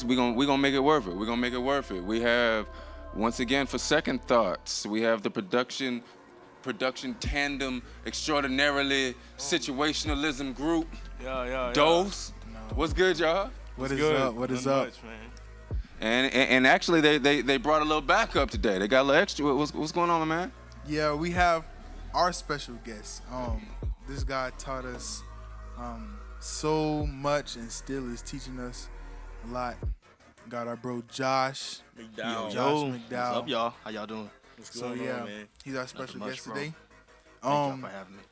we gonna make it worth it. We're gonna make it worth it. We have, once again, for second thoughts, we have the production tandem extraordinarily situationalism group. Yeah. Dose. No. What's good, y'all? What is good? up? What is Nothing up? much, man. And actually they brought a little backup today. They got a little extra. What's going on, my man? Yeah, we have our special guest. This guy taught us so much and still is teaching us a lot. Got our bro Josh. McDowell. Josh What's McDowell. up, y'all? How y'all doing? What's So going yeah, on, man? he's our special much, guest bro. today. Thank y'all for having me.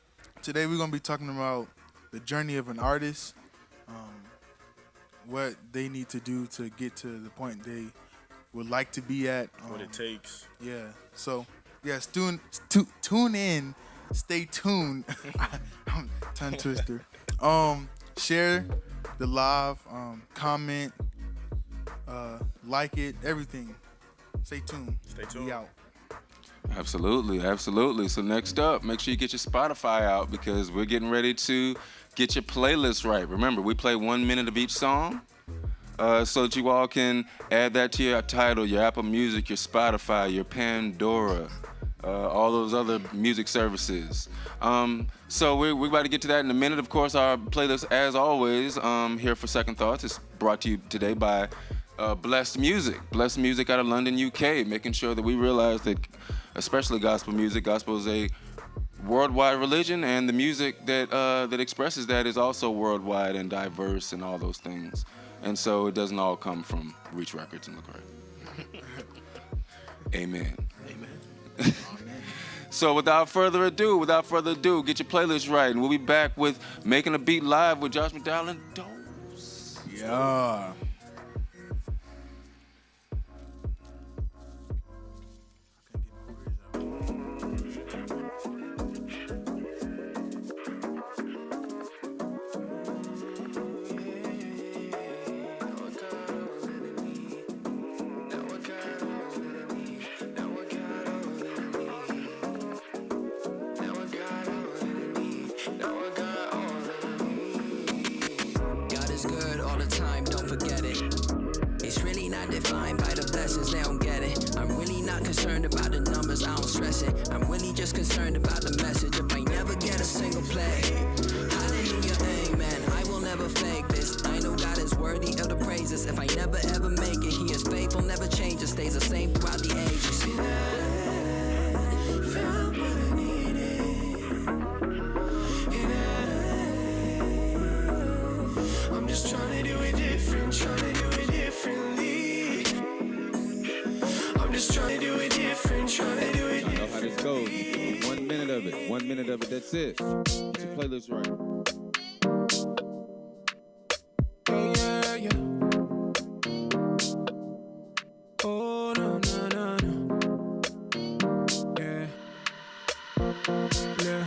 Today we're gonna be talking about the journey of an artist, what they need to do to get to the point they would like to be at. What it takes. Yeah. So yes, tune in, stay tuned. I'm tongue twister. Share the live, comment, like it, everything. Stay tuned. Stay tuned. We out. Absolutely. So next up, make sure you get your Spotify out because we're getting ready to get your playlist right. Remember, we play 1 minute of each song so that you all can add that to your title, your Apple Music, your Spotify, your Pandora, all those other music services. So we're about to get to that in a minute. Of course, our playlist, as always, here for Second Thoughts, is brought to you today by Blessed Music. Blessed Music out of London, UK, making sure that we realize that, especially gospel music, gospel is a worldwide religion, and the music that expresses that is also worldwide and diverse and all those things. And so it doesn't all come from Reach Records and Lecrae. Amen. Amen. So without further ado, get your playlist right, and we'll be back with Making a Beat Live with Josh McDowell and Dose. Yeah. God is good all the time, don't forget it. It's really not defined by the blessings, they don't get it. I'm really not concerned about the numbers, I don't stress it. I'm really just concerned about the message. If I never get a single play, hallelujah, amen. I will never fake this. I know God is worthy of the praises. If I never ever make it, He is faithful, never changes, stays the same throughout the ages. Found what I needed. I'm just trying to do it different, trying to do it differently. I'm just trying to do it different, trying to do it I know how this goes. 1 minute of it. 1 minute of it. That's it. Get your playlist right. Yeah. Oh, no. Yeah.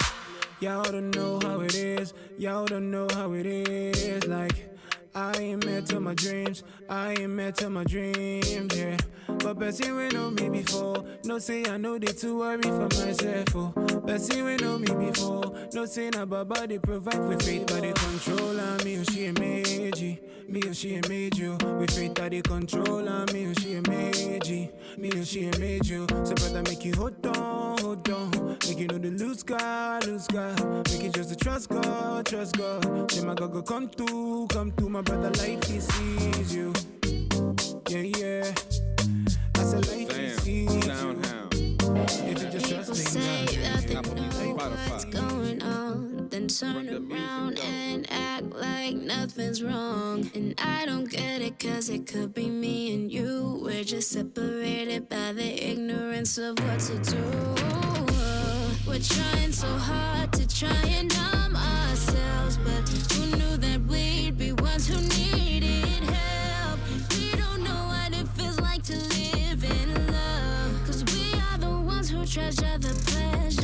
Y'all don't know how it is. Y'all don't know how it is. Like, I ain't met to my dreams. Yeah. But Bessie we know me before. No say I know they too worry for myself. Oh, Bessie we know me before. No say na baba they provide for faith, but they control on me. Oh, she a major. Me oh she a major. With faith that they control on me. Oh, she a major. Me oh she a major. So brother make you hold on. Make you know the lose God. Make it just to trust God. Say my God go come through. My brother life he sees you. Yeah. I said life he sees you. Soundhound. If you just trust People me, say that they Apple know Music, what's Spotify. going on, then turn Run the music around up. and act like nothing's wrong. And I don't get it, cause it could be me and you. We're just separated by the ignorance of what to do. We're trying so hard to try and numb ourselves, but who knew that we'd be ones who needed help? We don't know what it feels like to live in love, cause we are the ones who treasure the pleasure.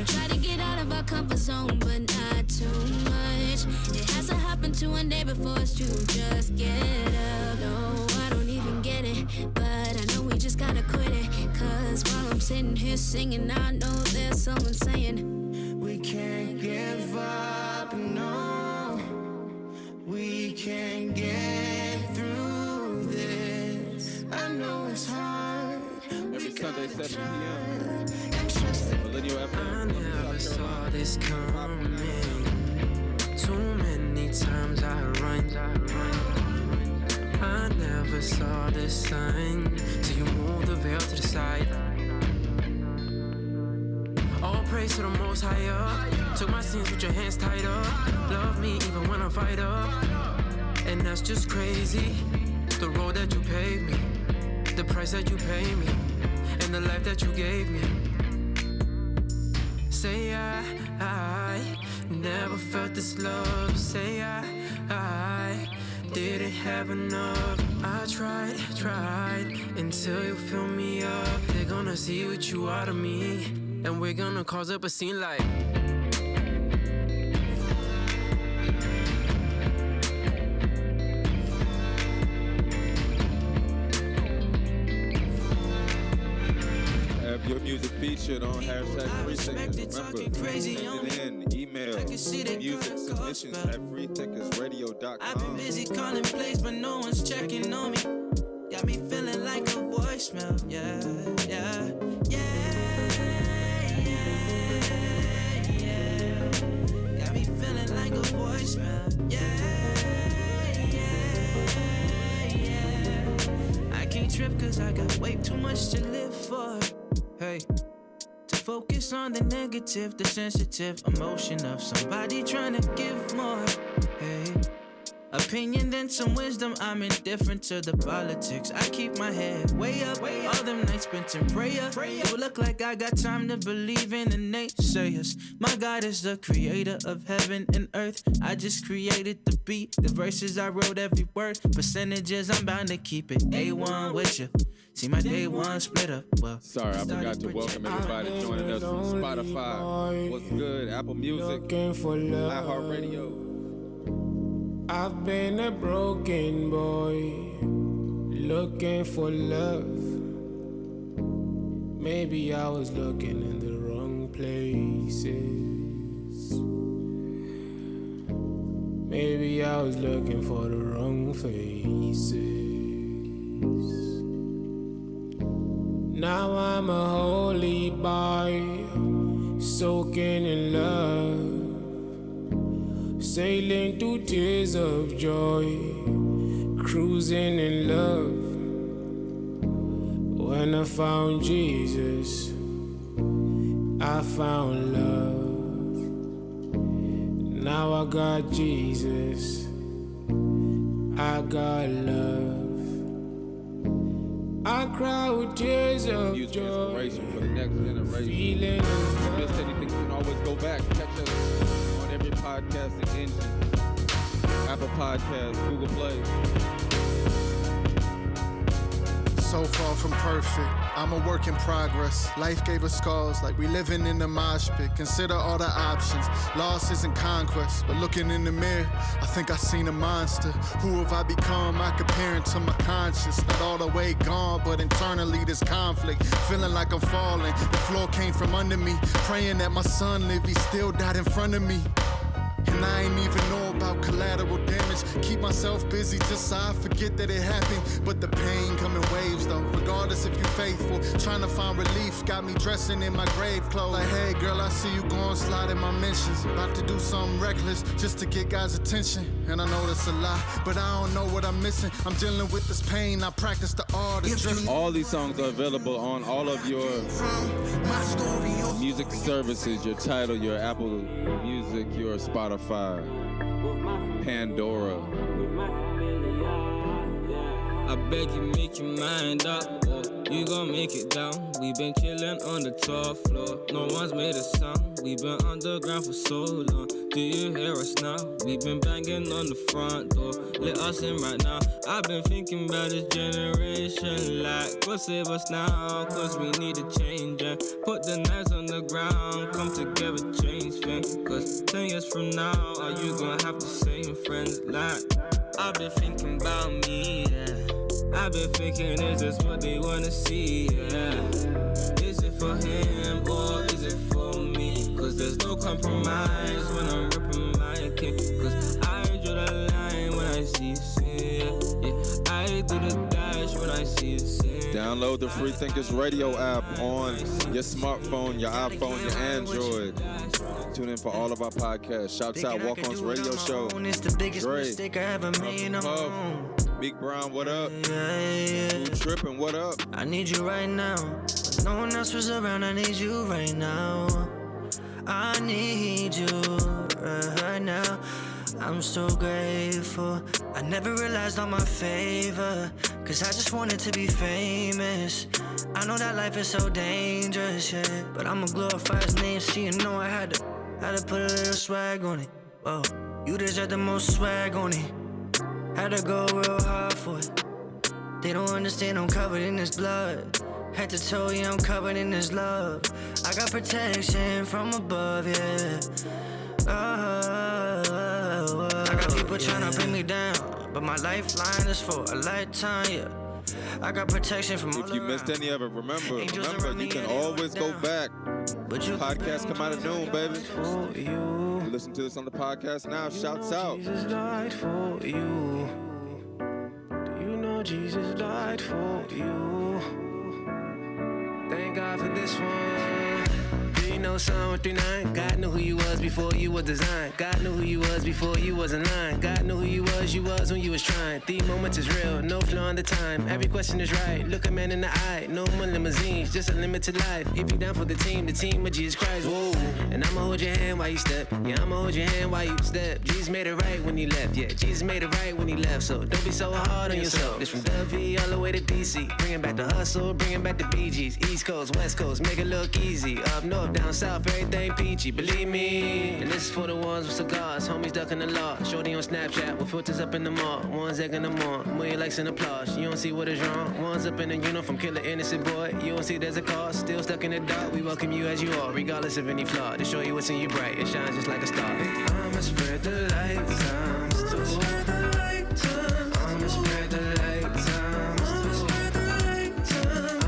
Try to get out of our comfort zone, but not too much. It has to happen to one day before it's to just get up. No, I don't even get it, but I know we just gotta quit it. Cause while I'm sitting here singing, I know there's someone saying, we can't give up, no. We can't get through sign. So you move the veil to the side. All praise to the most higher. Took my sins with your hands tied up. Love me even when I'm fired up. And that's just crazy. The road that you paved me, the price that you paid me, and the life that you gave me. Say I never felt this love. Say I didn't have enough. I tried until you fill me up. They're gonna see what you are to me, and we're gonna cause up a scene like. Have your music featured on hashtag Freethinkers. Remember, send it in, email, music submissions at freethinkersradio.com. I've been busy calling plays, but no one's checking on me. Got me feeling like a voicemail. Yeah. Got me feeling like a voicemail. Yeah. I can't trip cause I got way too much to live for. Hey. To focus on the negative, the sensitive emotion of somebody trying to give more. Hey. Opinion, then some wisdom. I'm indifferent to the politics. I keep my head way up. All them nights spent in prayer. It would look like I got time to believe in the naysayers. My God is the creator of heaven and earth. I just created the beat, the verses I wrote every word. Percentages, I'm bound to keep it A1 with you. See my day one split up. Well, sorry, I forgot to welcome everybody joining us from Spotify. What's good? Apple Music, iHeartRadio. I've been a broken boy, looking for love. Maybe I was looking in the wrong places. Maybe I was looking for the wrong faces. Now I'm a holy boy, soaking in love. Sailing through tears of joy, cruising in love. When I found Jesus, I found love. Now I got Jesus, I got love. I cry with tears of Music joy, inspiration for the next generation. feeling If you missed anything, you can always go back. Catch us on every podcasting engine. Apple Podcasts, Google Play. So far from perfect, I'm a work in progress. Life gave us scars like we living in the mosh pit. Consider all the options, losses and conquests. But looking in the mirror, I think I seen a monster. Who have I become? I comparing to my conscience. Not all the way gone, but internally there's conflict. Feeling like I'm falling, the floor came from under me. Praying that my son live, he still died in front of me. And I ain't even know about collateral damage. Keep myself busy just so I forget that it happened. But the pain come in waves though, regardless if you're faithful. Trying to find relief, got me dressing in my grave clothes. Like, hey girl, I see you going slide in my mentions. About to do something reckless just to get guys' attention. And I know that's a lie, but I don't know what I'm missing. I'm dealing with this pain, I practice the art of drifting. All these songs are available on all of your music services, your Tidal, your Apple Music, your Spotify, Pandora. I beg you, make your mind up, or you gon' make it down. We been chillin' on the top floor, no one's made a sound. We been underground for so long, do you hear us now? We been banging on the front door, let us in right now. I've been thinking about this generation, like, what save us now? Cause we need to change and put the knives on the ground. Come together, change things, cause 10 years from now, are you gonna have the same friends? Like, I've been thinking about me, yeah. I've been thinking, is this what they wanna see, yeah? Is it for him or is it for me? Cause there's no compromise when I'm ripping my king. Cause I draw the line when I see sin, yeah. I do the dash when I see sin. Download the Freethinkers radio app on your smartphone, your iPhone, your Android. Tune in for all of our podcasts. Shouts out Walk On's radio show. It's the biggest Dre, mistake I ever made on my Puff, own. Meek Brown, what up? Yeah. Who tripping, what up? I need you right now. When no one else was around, I need you right now. I need you right now. I'm so grateful. I never realized all my favor, cause I just wanted to be famous. I know that life is so dangerous, yeah, but I'ma glorify his name, so you know I had to put a little swag on it. Whoa, you deserve the most swag on it. Had to go real hard for it. They don't understand I'm covered in this blood. Head to toe, yeah, I'm covered in this love. I got protection from above, yeah. I got people tryna bring me down, but my lifeline is for a lifetime, yeah. I got protection from all If you missed around. any of it, remember, Angels around you me can and they always hold go down. back. But you Podcast come out of noon, baby. for you. You listen to this on the podcast now. Shouts out. Jesus died for you. Do you know Jesus died for you? Thank God for this one. Do you know Psalm 139? God knew who you was before you was designed. God knew who you was before you was in line. God knew who you was when you was trying. The moment is real, no flaw in the time. Every question is right. Look a man in the eye. No more limousines, just a limited life. If you down for the team of Jesus Christ. Whoa. And I'ma hold your hand while you step. Yeah, I'ma hold your hand while you step. Jesus made it right when he left. Yeah, Jesus made it right when he left. So don't be so hard on yourself. This from W all the way to DC. Bringing back the hustle, bringing back the BGs. East Coast, West Coast, make it look easy. Up north, down south, everything peachy. Believe me. And this is for the ones with cigars. Homies ducking the law. Shorty on Snapchat with filters up in the mall. Ones egging them on. Million likes and applause. You don't see what is wrong. Ones up in the uniform, killer innocent boy. You don't see there's a cause. Still stuck in the dark. We welcome you as you are, regardless of any flaw. To show you what's in you bright. It shines just like a star. I'ma spread the light. I'ma spread the light. I'ma spread the light.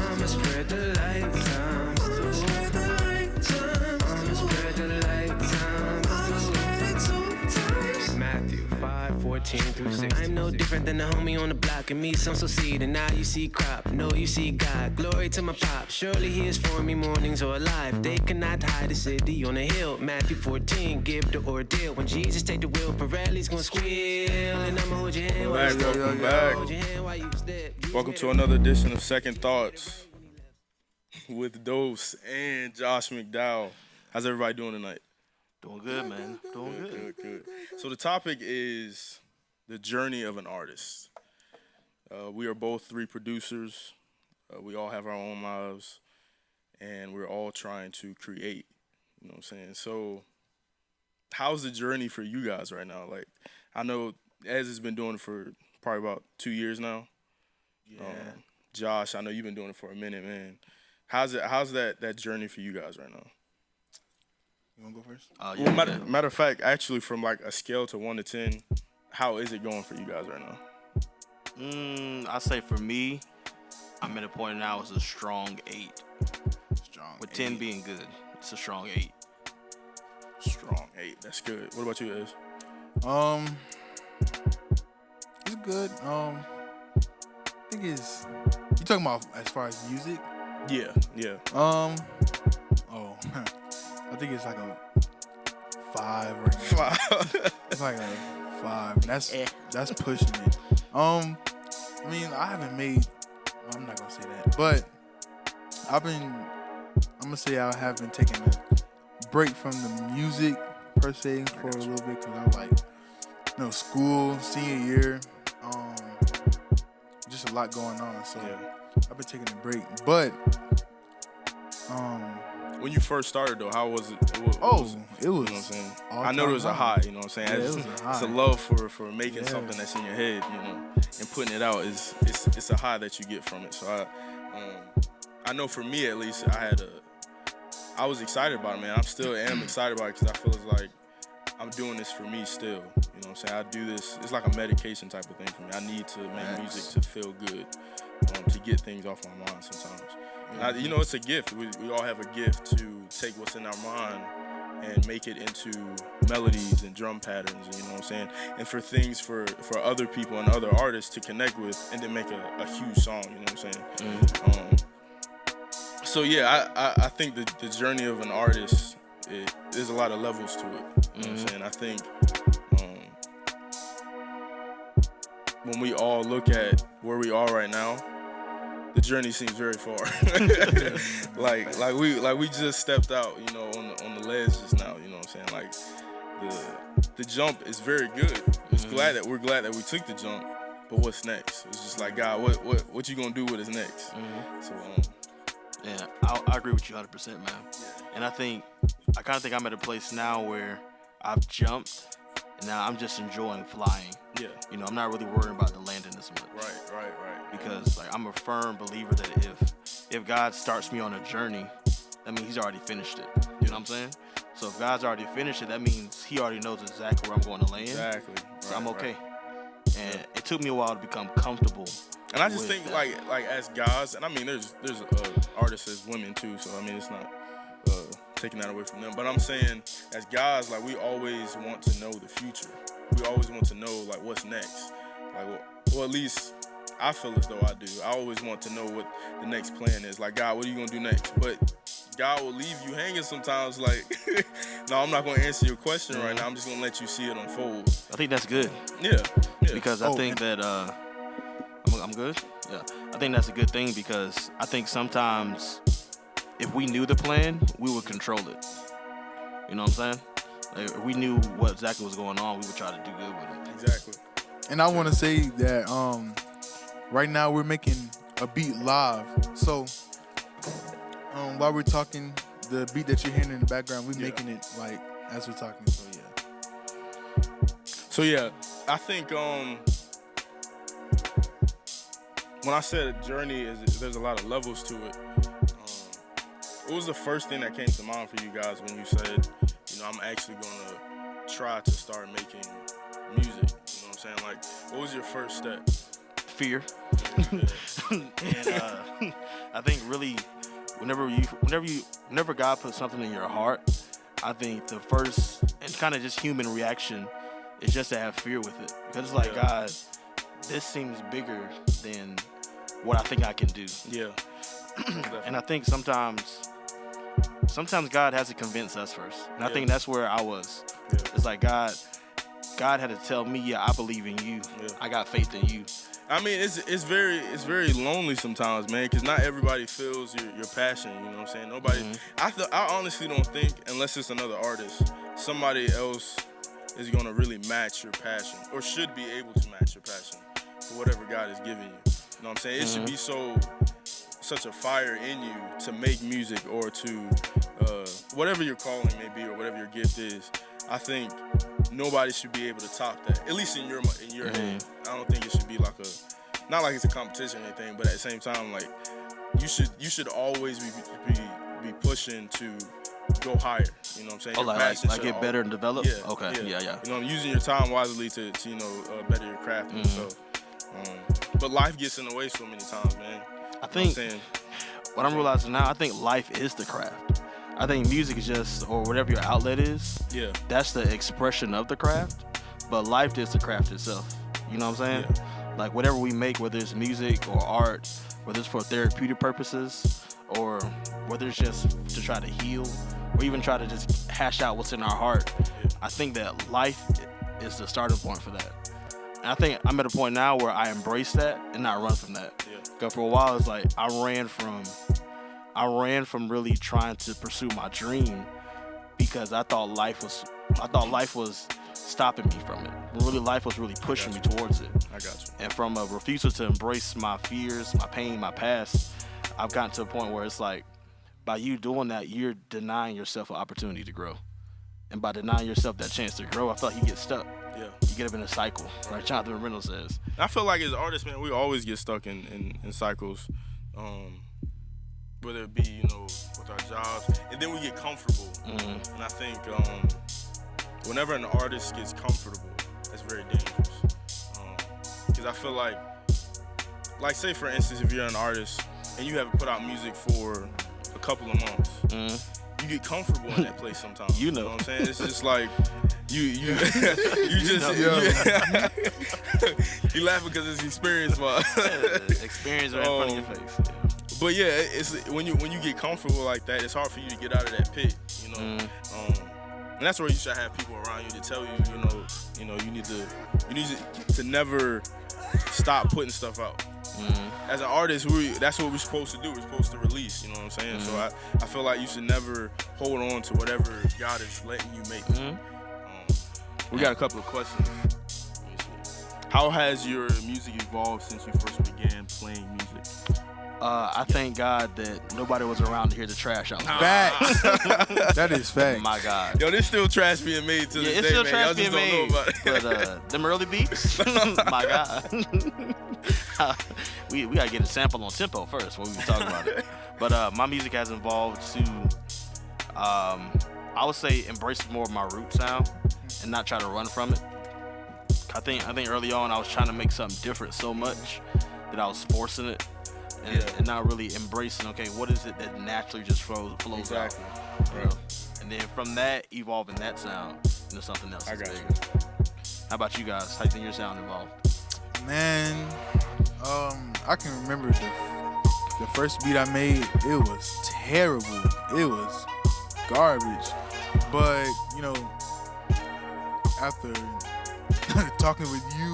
I'ma spread the light. I'ma spread the light. Matthew 5:14-6. I'm no different than the homie on the block. And me, some so seed, and now you see crop. No, you see God. Glory to my pop. Surely he is for me mornings or alive. They cannot hide the city on a hill. Matthew 14, give the ordeal. When Jesus take the wheel, Pirelli's gonna squeal. And I'ma hold your hand while you step. Hold your hand while you step. Welcome to another edition of Second Thoughts with Dose and Josh McDowell. How's everybody doing tonight? Doing good, man. Doing good. Good. So the topic is the journey of an artist. We are both three producers. We all have our own lives, and we're all trying to create. You know what I'm saying? So how's the journey for you guys right now? Like, I know Ez has been doing it for probably about 2 years now. Yeah. Josh, I know you've been doing it for a minute, man. How's that journey for you guys right now? You want to go first? Yeah, Well, matter of fact, actually, from like a scale to 1 to 10, how is it going for you guys right now? I say for me, I'm at a point now it's a strong 8. Strong. With 10 being good, it's a strong 8. Strong 8. That's good. What about you, Ez? It's good. I think it's. You talking about as far as music? Yeah. Oh, I think it's like a 5 right now. It's like a 5. That's pushing it. I mean, I haven't made. Well, I'm not gonna say that, but I'm gonna say I have been taking a break from the music per se for a little bit because I'm like, school, senior year, just a lot going on. So I've been taking a break, but when you first started though, how was it? It was. You know what I'm saying? I know all-time there was a high. You know what I'm saying? Yeah, it's, it was a high. It's a love for making something that's in your head, and putting it out is it's a high that you get from it. So I know for me at least, I was excited about it, man. I still am excited about it because I feel it's like I'm doing this for me still. You know what I'm saying? I do this. It's like a medication type of thing for me. I need to make music to feel good, to get things off my mind sometimes. It's a gift. We all have a gift to take what's in our mind and make it into melodies and drum patterns, and you know what I'm saying? And for things for other people and other artists to connect with and then make a huge song, you know what I'm saying? Mm-hmm. So yeah, I think the journey of an artist, there's a lot of levels to it. You know what I'm saying? I think when we all look at where we are right now, the journey seems very far. like we just stepped out, you know, on the ledge just now. You know what I'm saying? Like the jump is very good. We're glad that we took the jump. But what's next? It's just like, God, what you gonna do with us next? So yeah, I agree with you 100%, man. And I kind of think I'm at a place now where I've jumped, and now I'm just enjoying flying. Yeah. You know, I'm not really worrying about the landing as much. Right. Because like I'm a firm believer that if God starts me on a journey, that means He's already finished it. You know what I'm saying? So if God's already finished it, that means He already knows exactly where I'm going to land. Exactly. So I'm okay. And it took me a while to become comfortable. And I just think like as guys, and I mean there's artists as women too, so I mean it's not taking that away from them. But I'm saying as guys, like we always want to know the future. We always want to know like what's next. Like well at least I feel as though I do. I always want to know what the next plan is. Like, God, what are you gonna do next? But God will leave you hanging sometimes. Like, no, I'm not gonna answer your question right now. I'm just gonna let you see it unfold. I think that's good. Yeah. Because I think that I'm good. Yeah, I think that's a good thing because I think sometimes if we knew the plan, we would control it. You know what I'm saying? Like, if we knew what exactly was going on, we would try to do good with it. Exactly. And I want to say that right now we're making a beat live. So while we're talking, the beat that you're hearing in the background, we're making it like as we're talking. So yeah, I think when I said a journey, there's a lot of levels to it. What was the first thing that came to mind for you guys when you said, you know, I'm actually gonna try to start making music? You know what I'm saying? Like, what was your first step? Fear. And I think really, whenever God puts something in your heart, I think the first and kind of just human reaction is just to have fear with it, because it's like, God, this seems bigger than what I think I can do. Yeah. And I think sometimes God has to convince us first. And I think that's where I was. Yeah. It's like God had to tell me, yeah, I believe in you. Yeah. I got faith in you. I mean, it's very lonely sometimes, man, because not everybody feels your passion. You know what I'm saying? Nobody. I honestly don't think, unless it's another artist, somebody else is gonna really match your passion, or should be able to match your passion for whatever God has given you. You know what I'm saying? It should be such a fire in you to make music, or to whatever your calling may be, or whatever your gift is. I think nobody should be able to top that, at least in your head. I don't think it should be like not like it's a competition or anything, but at the same time, like you should always be pushing to go higher. You know what I'm saying? Oh, like get better and develop? Yeah. Okay. Yeah. You know, using your time wisely to you know, better your craft and yourself. But life gets in the way so many times, man. I think what I'm realizing now, I think life is the craft. I think music is just, or whatever your outlet is, that's the expression of the craft. But life is the craft itself. You know what I'm saying? Yeah. Like whatever we make, whether it's music or art, whether it's for therapeutic purposes, or whether it's just to try to heal, or even try to just hash out what's in our heart, I think that life is the starting point for that. And I think I'm at a point now where I embrace that and not run from that. Because for a while, it's like I ran from really trying to pursue my dream because I thought life was stopping me from it. But really, life was really pushing me towards it. I got you. And from a refusal to embrace my fears, my pain, my past, I've gotten to a point where it's like, by you doing that, you're denying yourself an opportunity to grow. And by denying yourself that chance to grow, I feel like you get stuck. Yeah. You get up in a cycle, like Jonathan Reynolds says. I feel like as artists, man, we always get stuck in cycles. Whether it be, you know, with our jobs, and then we get comfortable. And I think whenever an artist gets comfortable, that's very dangerous. Because I feel like say for instance, if you're an artist and you haven't put out music for a couple of months, you get comfortable in that place sometimes. You know what I'm saying? It's just like you just you laughing because it's experience, but experience right in front of your face. Yeah. But yeah, it's when you get comfortable like that, it's hard for you to get out of that pit, you know. And that's where you should have people around you to tell you, you need to never stop putting stuff out. As an artist, that's what we're supposed to do. We're supposed to release, you know what I'm saying? So I feel like you should never hold on to whatever God is letting you make. We got a couple of questions. Let me see. How has your music evolved since you first began playing music? I thank God that nobody was around to hear the trash out. Facts. That is facts. My God. Yo, there's still trash being made to this It's day, still man. trash Y'all just being don't made. know about it. But them early beats, my God. we gotta get a sample on tempo first when we talk about it. But my music has evolved to, I would say, embrace more of my root sound and not try to run from it. I think early on I was trying to make something different so much that I was forcing it and not really embracing. Okay, what is it that naturally just flows Exactly. out? Right. And then from that, evolving that sound into something else. I got bigger. you. How about you guys? How you think your sound evolved? Man, I can remember the first beat I made. It was terrible. It was garbage. But after talking with you,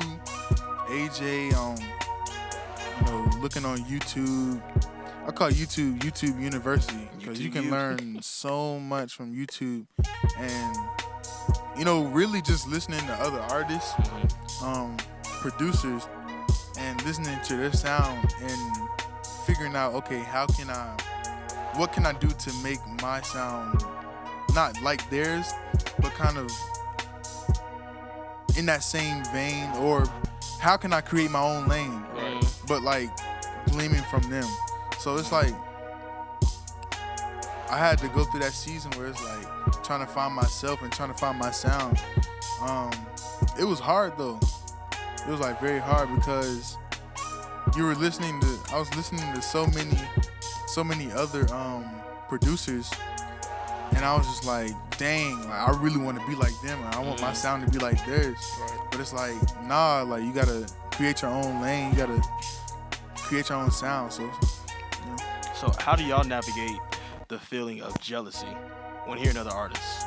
AJ, looking on YouTube, I call YouTube University because you can learn so much from YouTube, and really just listening to other artists, producers, and listening to their sound and figuring out, okay, what can I do to make my sound not like theirs, but kind of in that same vein, or how can I create my own lane, but like gleaming from them. So it's like I had to go through that season where it's like trying to find myself and trying to find my sound. It was hard though. It was like very hard because I was listening to so many other producers, and I was just like, dang, like I really want to be like them. I want my sound to be like theirs. But it's like, nah, like you gotta create your own lane. You gotta create your own sound. So how do y'all navigate the feeling of jealousy when hearing other artists?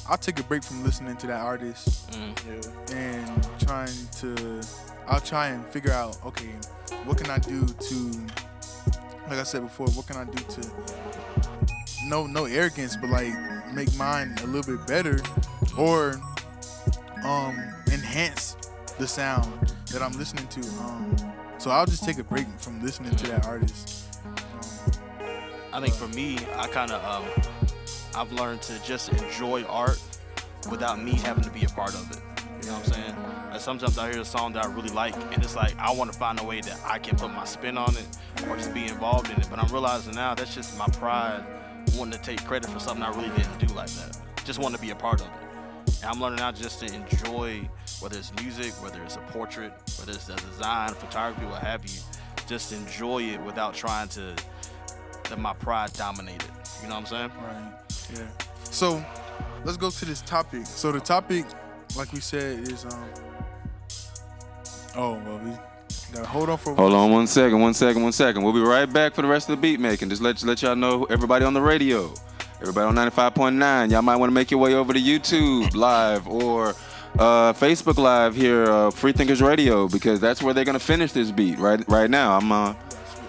I'll take a break from listening to that artist and I'll try and figure out, okay, what can I do to, like I said before, what can I do to, no arrogance, but like make mine a little bit better, or enhance the sound that I'm listening to. So I'll just take a break from listening to that artist. I think for me, I've learned to just enjoy art without me having to be a part of it. You know what I'm saying? Like sometimes I hear a song that I really like, and it's like I want to find a way that I can put my spin on it or just be involved in it. But I'm realizing now that's just my pride wanting to take credit for something I really didn't do like that. Just want to be a part of it. And I'm learning now just to enjoy, whether it's music, whether it's a portrait, whether it's a design, photography, what have you. Just enjoy it without trying to let my pride dominate it. You know what I'm saying? Right. Yeah. So let's go to this topic. So the topic, like we said, is we gotta hold on for. Hold on 1 second. We'll be right back for the rest of the beat making. Just let y'all know, everybody on the radio, everybody on 95.9, y'all might want to make your way over to YouTube Live or Facebook Live here, Freethinkers Radio, because that's where they're gonna finish this beat right now.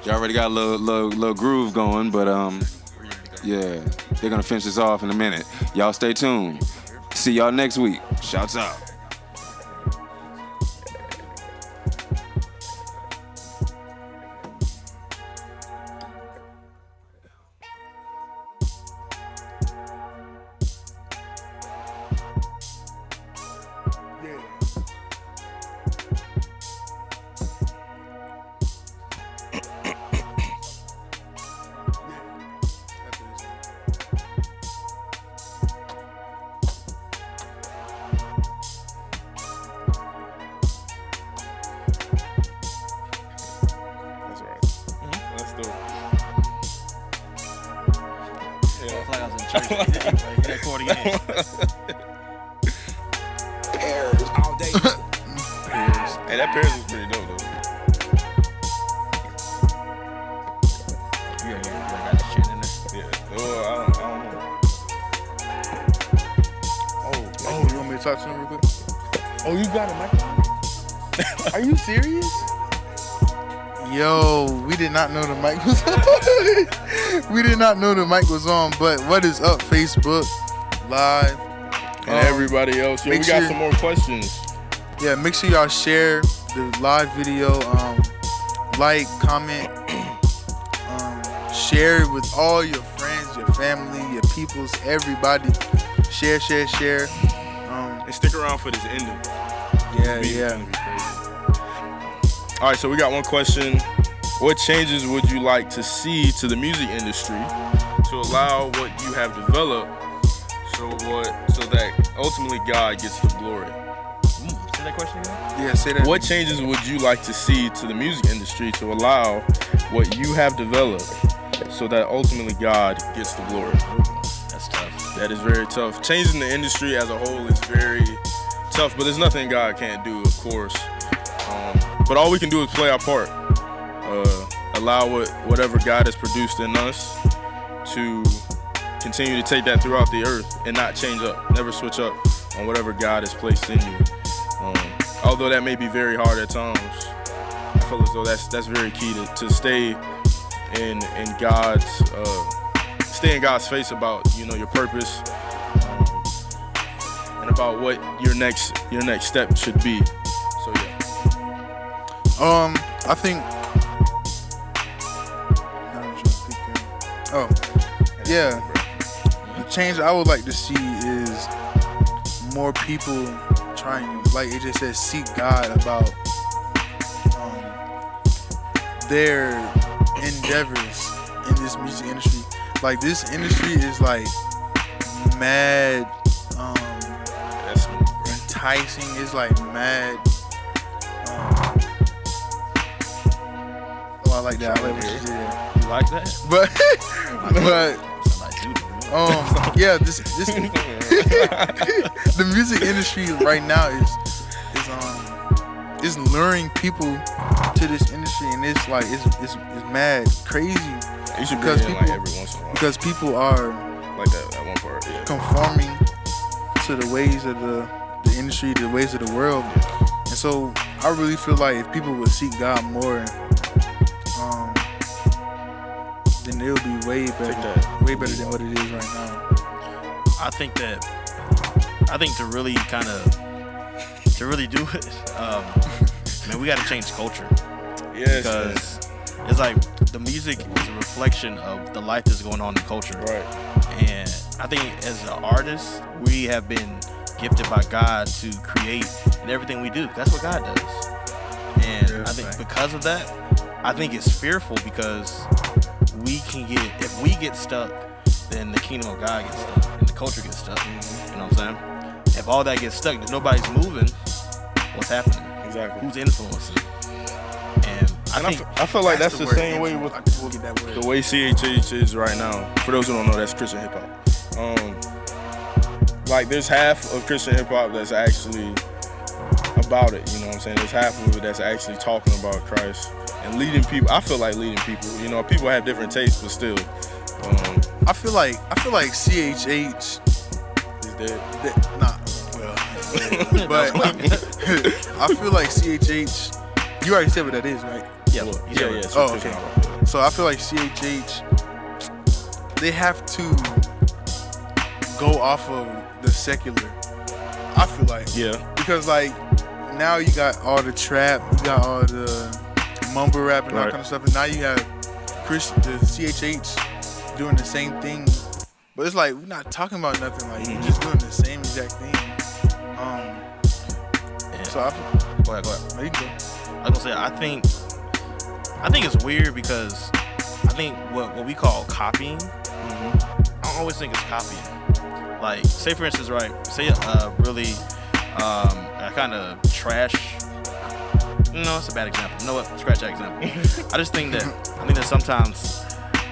Y'all already got a little groove going, but yeah, they're gonna finish this off in a minute. Y'all stay tuned. See y'all next week. Shouts out. Hey, that Paris was pretty dope though. Yeah. talk to him real quick? Oh, you got a microphone? Are you serious? Yo, we did not know the mic was on. We did not know the mic was on. But what is up, Facebook Live? And everybody else. Yo, we got some more questions. Yeah, make sure y'all share the live video. Like, comment, share it with all your friends, your family, your peoples, everybody. Share. And stick around for this ending. Yeah. All right, so we got one question. What changes would you like to see to the music industry to allow what you have developed so that ultimately God gets the glory? Say that question again? Yeah, say that. What changes would you like to see to the music industry to allow what you have developed so that ultimately God gets the glory? That's tough. That is very tough. Changing the industry as a whole is very tough, but there's nothing God can't do, of course. But all we can do is play our part. Allow whatever God has produced in us to continue to take that throughout the earth and not change up, never switch up on whatever God has placed in you. Although that may be very hard at times, I feel as though that's very key to stay in God's face about your purpose and about what your next step should be. So yeah. I think. Oh, yeah. The change I would like to see is more people trying, like it just says, seek God about their endeavors in this music industry. Like this industry is like mad enticing. It's like mad. I like that. I like what you did there. You like that? But yeah, this the music industry right now is luring people to this industry, and it's like it's mad crazy. You should because be in like every once in a while. Because people are like that one part, yeah. Conforming to the ways of the industry, the ways of the world, and so I really feel like if people would seek God more, then it'll be way better than what it is right now. I think to really do it, man, we got to change culture. Yes, because it's like the music is a reflection of the life that's going on in culture. Right. And I think as an artist, we have been gifted by God to create in everything we do. That's what God does. And I think because of that, I think it's fearful because if we get stuck, then the kingdom of God gets stuck and the culture gets stuck. You know what I'm saying? If all that gets stuck, if nobody's moving, what's happening? Exactly. Who's influencing? And I feel like that's the same way with the way CHH is right now. For those who don't know, that's Christian hip hop. Like there's half of Christian hip hop that's actually about it. You know what I'm saying? There's half of it that's actually talking about Christ and leading people. I feel like leading people. You know, people have different tastes, but still. I feel like CHH is dead. Nah, well, but I feel like CHH. You already said what that is, right? Yeah. Yeah. Oh, okay. So I feel like CHH, they have to go off of the secular. I feel like. Yeah. Because like now you got all the trap, you got all the mumble rap and all kind of stuff, and now you have the CHH doing the same thing. But it's like we're not talking about nothing. Like we're just doing the same exact thing. So I feel. Go ahead. No, you can go. I was gonna say I think it's weird because I think what we call copying, I don't always think it's copying. Like say for instance, right? Say really kind of trash. No, it's a bad example. You know what? Scratch that example. I think that sometimes,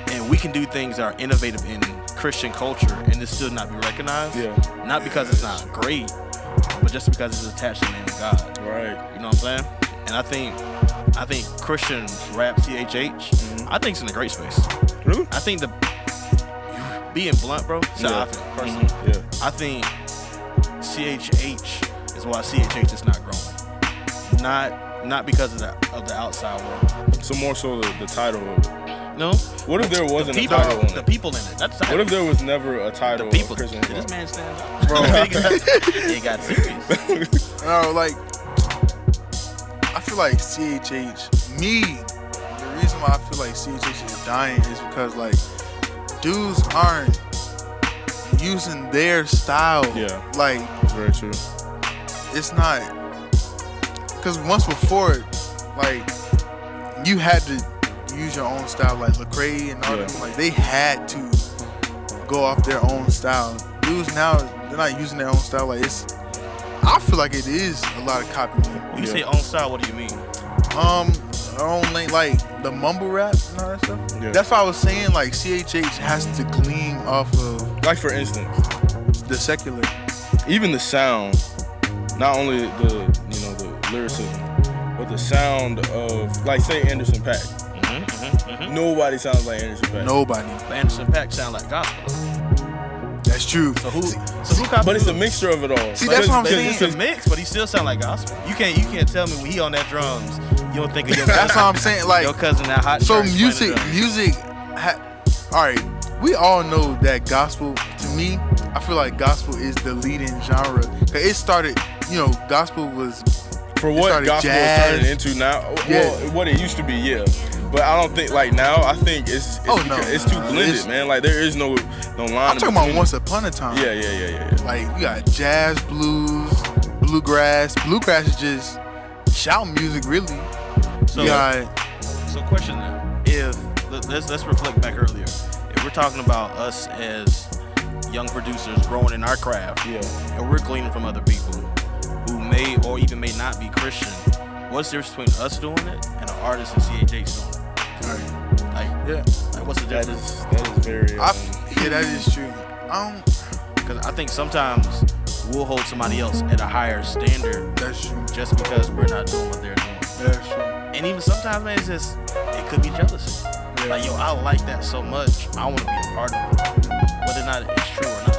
and we can do things that are innovative in Christian culture and it still not be recognized. Yeah. Not because it's not great, but just because it's attached to the name of God. Right. You know what I'm saying? And I think Christian rap CHH, I think it's in a great space. Really? I think being blunt, bro. So I feel personally. Yeah. I think CHH is why CHH is not growing. Not because of the outside world. So more so the title of it. No. What if there wasn't people, a title on the it? people in it. That's the title. What if there was never a title? The people. Of Christian This hip-hop? man stands up. Bro. It got serious. No, like I feel like CHH. The reason why I feel like CHH is dying is because like dudes aren't using their style. Yeah. Like Very true. it's not because once before, like you had to use your own style, like Lecrae and all Yeah. them. Like they had to go off their own style. Dudes now they're not using their own style. Like I feel like it is a lot of copying. When you say own style, what do you mean? Our own like the mumble rap and all that stuff. Yeah. That's why I was saying like CHH has to glean off of Like for instance, the secular. even the sound, not only the lyricism, but the sound of like say Anderson .Paak. Nobody sounds like Anderson .Paak. Nobody. But Anderson .Paak sound like gospel. That's true. So who copied But it's who? a mixture of it all. See, that's what I'm But saying. it's a mix, but he still sound like gospel. You can't tell me when he on that drums, you don't think of your cousin. That's what I'm saying. Like your cousin that hot. so shirt music, playing the drums. all right. We all know that gospel. To me, I feel like gospel is the leading genre. 'Cause it started, gospel was For what started gospel jazz. is turning into now, Yeah. well, what it used to be, yeah. But I don't think like now. I think it's too blended, man. Like there is no line. I'm talking about once upon a time. Yeah. Like you got jazz, blues, bluegrass. Bluegrass is just shout music, really. So, You got so question now. If let's reflect back earlier. If we're talking about us as young producers growing in our craft, and we're gleaning from other people who may or even may not be Christian, what's the difference between us doing it and an artist and CHH doing it? Like what's the That difference? is very. that is true. Because I think sometimes we'll hold somebody else at a higher standard That's true. just because we're not doing what they're doing. That's true. And even sometimes, man, it could be jealousy. Like, yo, I like that so much, I want to be a part of it, whether or not it's true or not.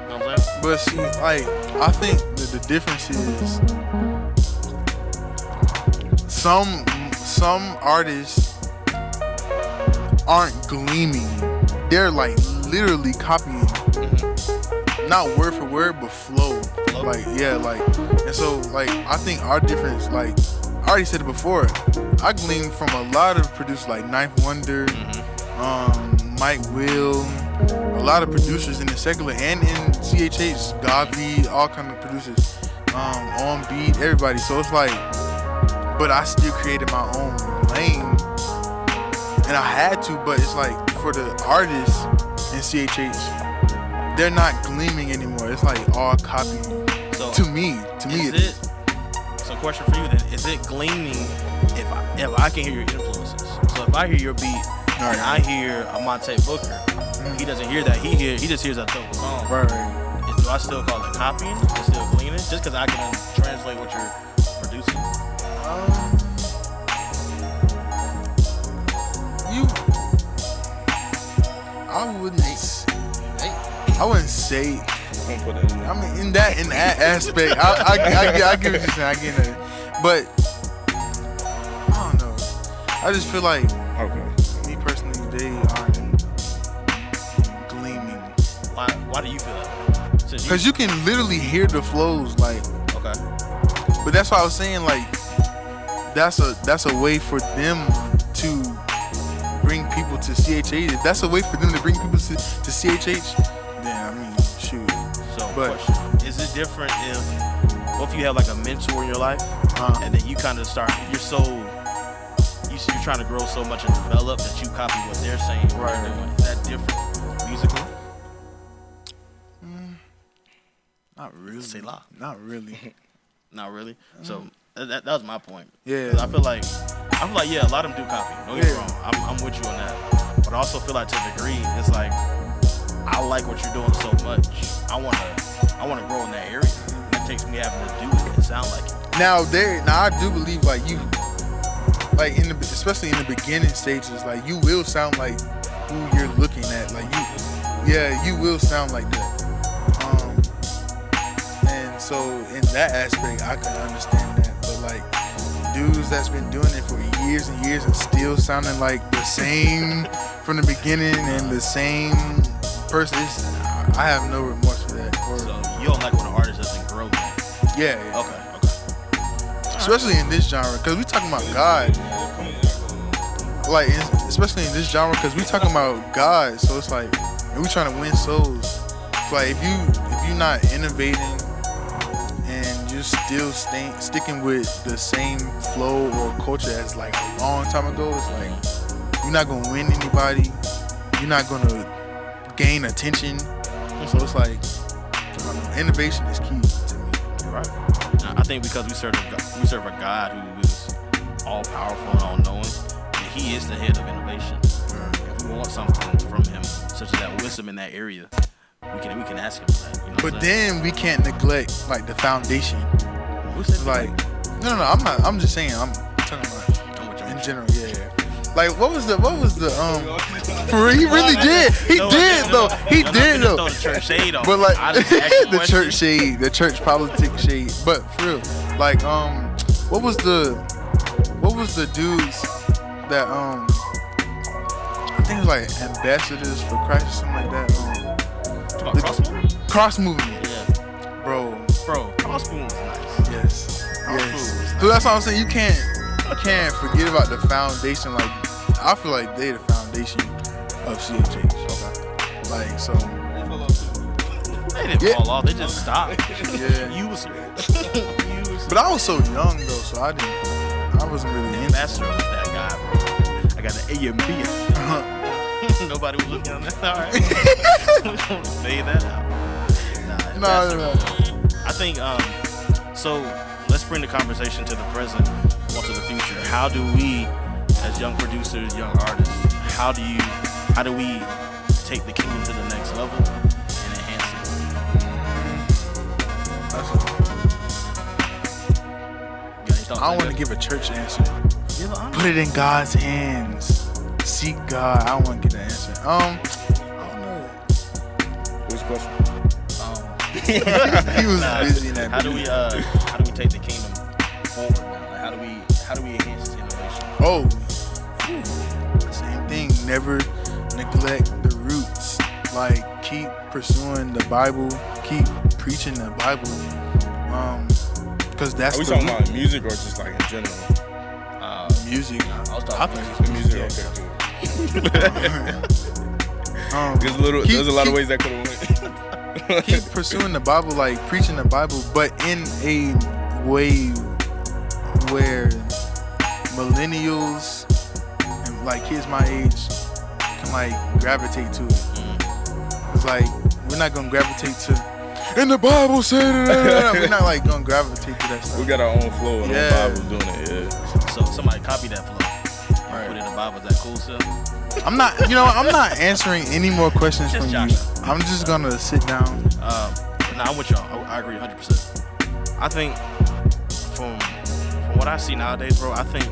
You know what I'm saying? But see, like, I think that the difference is some artists aren't gleaming. They're like literally copying. Not word for word, but flow. Like, and so like I think our difference, like I already said it before, I glean from a lot of producers like Ninth Wonder, Mike Will, a lot of producers in the secular and in CHH, Gavi, all kind of producers, on beat, everybody. So it's like, but I still created my own lane, and I had to. But it's like for the artists in CHH, they're not gleaming anymore. It's like all copying. So to me, it is. So question for you then, is it gleaming if I can hear your influences? So if I hear your beat and I hear Amante Booker, he doesn't hear that, he just hears that dope song. Right. Do I still call it copying? Is it still gleaning? Just because I can translate what you're producing? I wouldn't say. Don't put that in there. I mean, in that aspect, I get what you're saying. I get that, but I don't know. I just feel like, me personally, they aren't gleaming. Why do you feel that? Because you can literally hear the flows, like. Okay. But that's why I was saying, like, that's a way for them to bring people to CHH. If that's a way for them to bring people to CHH, then I mean, shoot. So, But- question: is it different if you have like a mentor in your life, and then you kind of start, you're trying to grow so much and develop that you copy what they're saying, what they're doing? Is that different musically? Not really. Say la. Not really. Not really. So that was my point. Yeah. 'Cause I feel like yeah, a lot of them do copy. Don't get me wrong. I'm with you on that. But I also feel like to a degree, it's like I like what you're doing so much. I wanna grow in that area. It takes me having to do it and sound like it. Now I do believe like you, like especially in the beginning stages, like you will sound like who you're looking at. Like you will sound like that. And So in that aspect, I can understand that. But like dudes that's been doing it for years and years and still sounding like the same from the beginning and the same person, I have no remorse for that. Or, So you don't like when an artist doesn't grow. yeah. Okay. Especially in this genre, because we talking about God. Like, especially in this genre, because we talking about God. So it's like, and we trying to win souls. It's like if you're not innovating and you're still sticking with the same flow or culture as like a long time ago, it's like you're not gonna win anybody. You're not gonna gain attention. So it's like, I don't know, innovation is key to me. Right. I think because we serve a God who is all powerful and all knowing, and He is the head of innovation. If we want something from Him, such as that wisdom in that area, we can ask Him for that. You know But then we can't neglect like the foundation. who said Like, no, I'm just saying. I'm talking about in general. Yeah. Like, what was the for real, he really did. He did though. He did though. Throw the church shade on. But like I just asked you a the question. church shade, the church politics shade. But for real, like what was the dudes that I think it was like ambassadors for Christ or something like that. About cross movement? Cross movement, Yeah. bro. Cross movement was nice. Yes. movement. So that's what I'm saying. You can't forget about the foundation. Like, I feel like they the foundation of CHH. Okay. Like, so. They didn't fall off. They just stopped. Yeah. User. But I was so young though, so I wasn't really into it. Ambassador was that guy, bro. I got an A and B. Nobody was looking on that. All right. We're gonna fade that out. No. I think, so let's bring the conversation to the present, or to the future. How do we, as young producers, young artists, how do we take the kingdom to the next level and enhance it? I want to give a church answer. Put it in God's hands. Seek God. I don't want to get the answer. I don't know. Who's question? He was busy in that. How do we take the kingdom forward now? Like, how do we enhance this innovation? Oh, same thing. Never neglect the roots. Like, keep pursuing the Bible. Keep preaching the Bible. Because that's Are we the talking root. about music or just like in general? Music. I was I talking think The music, okay, Keep- there's a lot of keep- ways that could have went. keep pursuing the Bible, like preaching the Bible, but in a way where millennials and like kids my age can like gravitate to it. It's like we're not gonna gravitate to. And the Bible said it. We're not like gonna gravitate to that stuff. We got our own flow and Yeah. our Bible doing it, yeah. So somebody copy that flow. Right. Put it in the Bible. Is that cool stuff? I'm not answering any more questions Just from joking. you. I'm just gonna sit down. I'm with y'all. I agree 100%. I think from what I see nowadays, bro, I think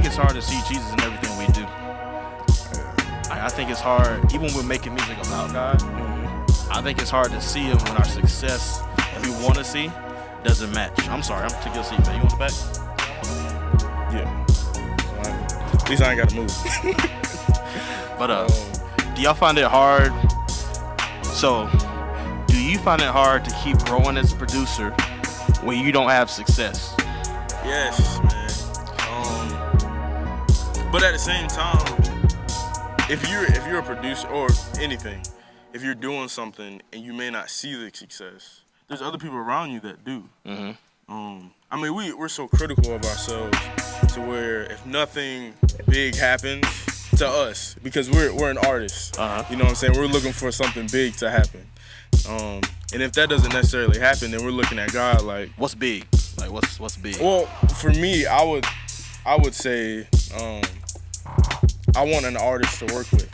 it's hard to see Jesus in everything we do. I think it's hard, even when we're making music about God. I think it's hard to see Him when our success that we want to see doesn't match. I'm sorry, I'm taking your seat, man. You want the back? Yeah. So at least I ain't got to move. But do y'all find it hard? So, do you find it hard to keep growing as a producer when you don't have success? Yes, man. But at the same time, if you're a producer or anything, if you're doing something and you may not see the success, there's other people around you that do. I mean, we're so critical of ourselves to where if nothing big happens to us, because we're an artist, you know what I'm saying? We're looking for something big to happen. And if that doesn't necessarily happen, then we're looking at God like, What's big? Like what's big? well, for me, I would say I want an artist to work with.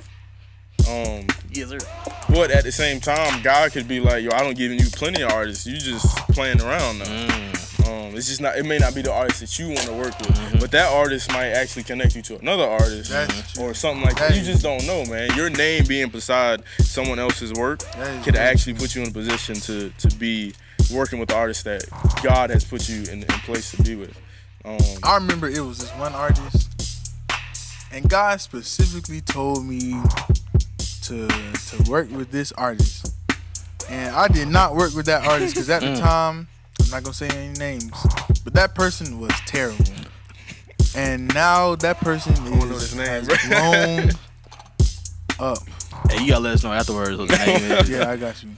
Yes, sir. But at the same time, God could be like, yo, I don't give you plenty of artists. You just playing around now. It's just not. It may not be the artist that you want to work with, but that artist might actually connect you to another artist or something like that. You just don't know, man. Your name being beside someone else's work could actually put you in a position to be working with the artists that God has put you in place to be with. I remember it was this one artist, and God specifically told me to work with this artist. And I did not work with that artist because at the time, I'm not gonna say any names, but that person was terrible. And now that person has blown up. Hey, you gotta let us know afterwards what the name is. Yeah, I got you.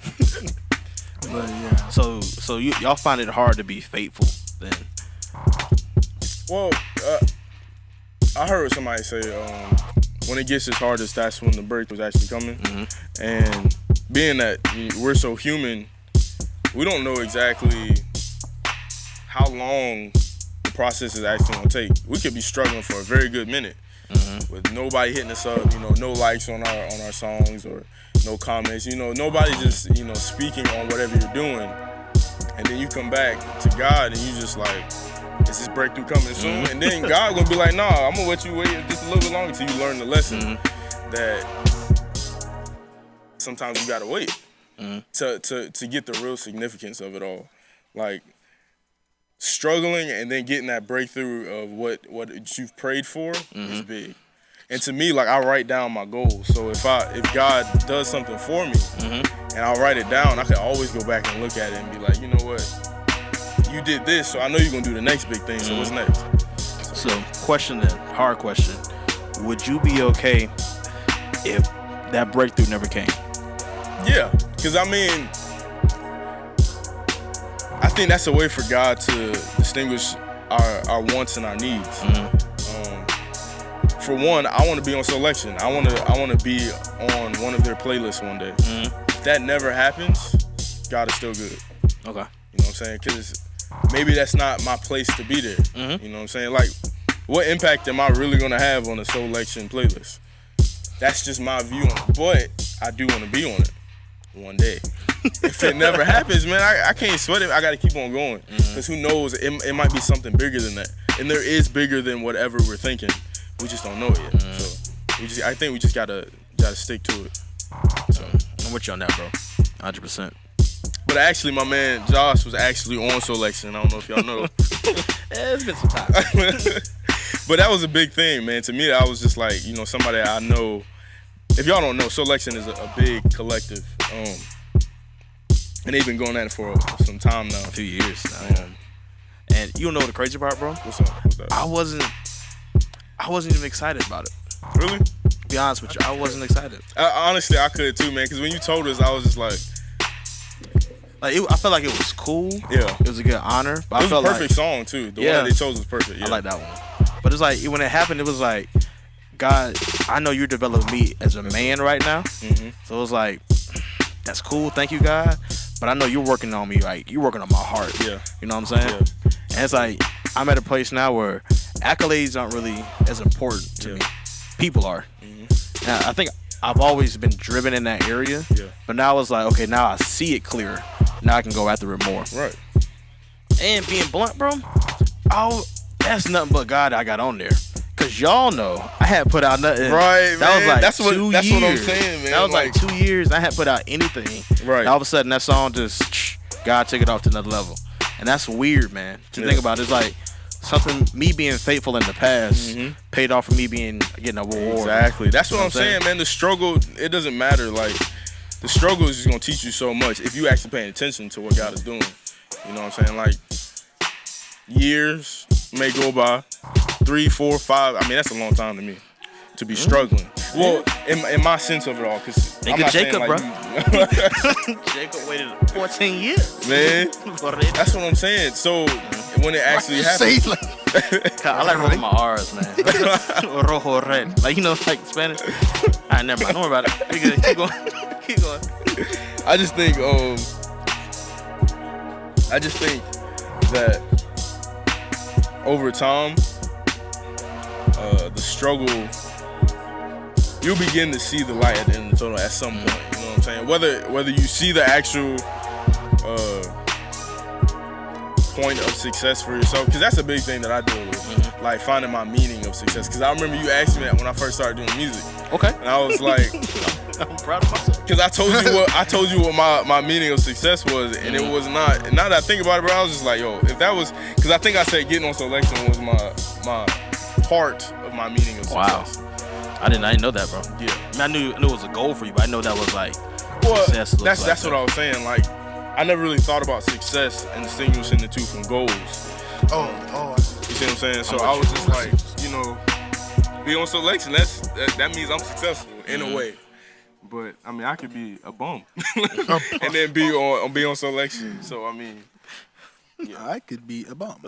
But yeah. So y'all find it hard to be faithful then? Well, I heard somebody say when it gets its hardest, that's when the break was actually coming. And being that we're so human, we don't know exactly how long the process is actually gonna take. We could be struggling for a very good minute with nobody hitting us up, no likes on our songs or no comments, nobody just speaking on whatever you're doing, and then you come back to God and you just like, is this breakthrough coming soon? And then God gonna be like, nah, I'm gonna let you wait just a little bit longer till you learn the lesson that sometimes you gotta wait to get the real significance of it all. Like struggling and then getting that breakthrough of what you've prayed for is big. And to me, like I write down my goals. So if God does something for me and I'll write it down, I can always go back and look at it and be like, you know what? You did this, so I know you're gonna do the next big thing. So what's next? So question then, hard question. Would you be okay if that breakthrough never came? Yeah, because I think that's a way for God to distinguish our wants and our needs. For one, I want to be on Selection. I want to be on one of their playlists one day. If that never happens, God is still good. Okay. You know what I'm saying? Because maybe that's not my place to be there. You know what I'm saying? Like, what impact am I really gonna have on a Selection playlist? That's just my view on it. But I do want to be on it one day. If it never happens, man, I can't sweat it. I got to keep on going. Because who knows? It might be something bigger than that. And there is bigger than whatever we're thinking. We just don't know it yet. So I think we just gotta stick to it. So I'm with you on that, bro. 100%. But actually, my man Josh was actually on Selection. I don't know if y'all know. It's been some time. But that was a big thing, man. To me, I was just like, somebody I know. If y'all don't know, Selection is a big collective. And they've been going at it for some time now. A few years now. And you know the crazy part, bro? What's that? I wasn't even excited about it. Really? To be honest with you, I wasn't excited. Honestly, I could too, man. Because when you told us, I was just like I felt like it was cool. Yeah. It was a good honor. But it was I felt a perfect song too. The one that they chose was perfect. Yeah. I like that one. But it's like when it happened, it was like, God, I know you're developing me as a man right now. So it was like, that's cool. Thank you, God. But I know you're working on me. Like you're working on my heart. Yeah. You know what I'm saying? Yeah. And it's like I'm at a place now where accolades aren't really as important to me. People are. Now, I think I've always been driven in that area. Yeah. But now it's like, okay, now I see it clearer. Now I can go after it more. Right. And being blunt, bro, that's nothing but God I got on there. Cause y'all know I hadn't put out nothing. Right, that was like that's 2 years. That's what I'm saying, man. That was like 2 years. I hadn't put out anything. Right. And all of a sudden that song just God took it off to another level. And that's weird, man. To think about it. It's like something me being faithful in the past paid off for me getting a reward. Exactly. That's what I'm saying, man. The struggle, it doesn't matter. Like the struggle is just gonna teach you so much if you actually paying attention to what God is doing. You know what I'm saying? Like years may go by, 3, 4, 5. I mean, that's a long time to me to be struggling. Well, in my sense of it all, because Nigga Jacob, bro. Jacob waited 14 years. Man, that's what I'm saying. So when it actually happens, I like rolling my R's, man. Rojo red, like like Spanish. Alright, never mind. Don't worry about it. Keep going. Keep going. I just think that over time, the struggle, you'll begin to see the light at the end of the tunnel at some point. You know what I'm saying? Whether you see the actual point of success for yourself, because that's a big thing that I deal with, like finding my meaning of success. Because I remember you asked me that when I first started doing music. Okay. And I was like, I'm proud of myself. Because I told you what my meaning of success was, and it was not. And now that I think about it, bro, I was just like, yo, if that was, because I think I said getting on selection was my part of my meaning of success. Wow, I didn't know that, bro. Yeah, I mean, I knew it was a goal for you, but I know that was like success. That's what I was saying. Like, I never really thought about success and distinguishing the two from goals. Oh. You see what I'm saying? So I was just like, you know, be on selection. That means I'm successful in a way. But I mean, I could be a bum and then be on selection. So I mean, yeah. I could be a bum.